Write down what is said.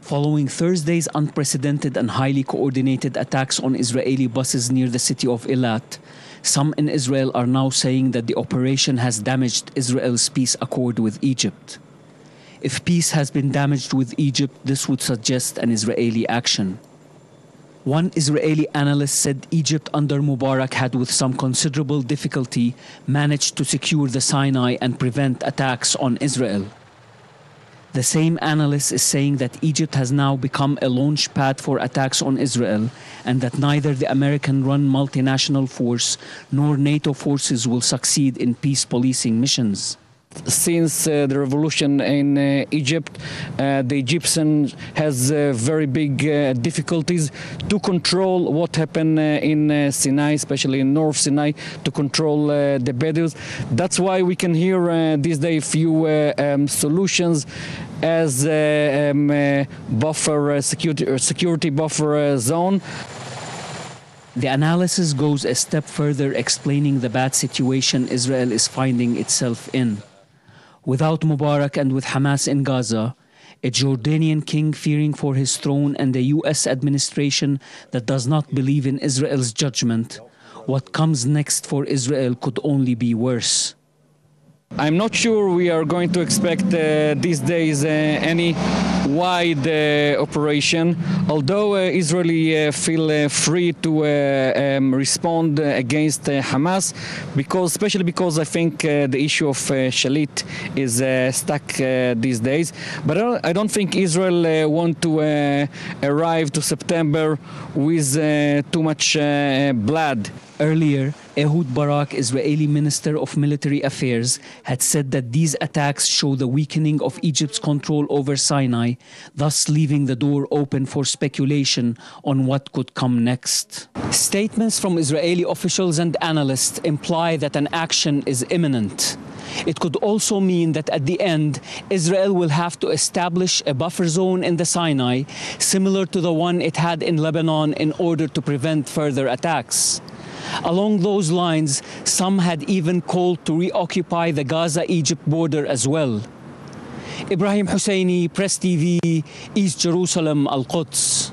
Following Thursday's unprecedented and highly coordinated attacks on Israeli buses near the city of Eilat, some in Israel are now saying that the operation has damaged Israel's peace accord with Egypt. If peace has been damaged with Egypt, this would suggest an Israeli action. One Israeli analyst said Egypt under Mubarak had with some considerable difficulty managed to secure the Sinai and prevent attacks on Israel. The same analyst is saying that Egypt has now become a launch pad for attacks on Israel and that neither the American-run multinational force nor NATO forces will succeed in peace policing missions. Since the revolution in Egypt, the Egyptians has very big difficulties to control what happened in Sinai, especially in North Sinai, to control the Bedouins. That's why we can hear these days few solutions as buffer security buffer zone. The analysis goes a step further, explaining the bad situation Israel is finding itself in. Without Mubarak and with Hamas in Gaza, a Jordanian king fearing for his throne and a U.S. administration that does not believe in Israel's judgment, what comes next for Israel could only be worse. I'm not sure we are going to expect these days any wide operation, although Israeli feel free to respond against Hamas, especially because I think the issue of Shalit is stuck these days. But I don't think Israel want to arrive to September with too much blood. Earlier, Ehud Barak, Israeli Minister of Military Affairs, had said that these attacks show the weakening of Egypt's control over Sinai, thus leaving the door open for speculation on what could come next. Statements from Israeli officials and analysts imply that an action is imminent. It could also mean that at the end, Israel will have to establish a buffer zone in the Sinai, similar to the one it had in Lebanon, in order to prevent further attacks. Along those lines, some had even called to reoccupy the Gaza-Egypt border as well. Ibrahim Husseini, Press TV, East Jerusalem, Al-Quds.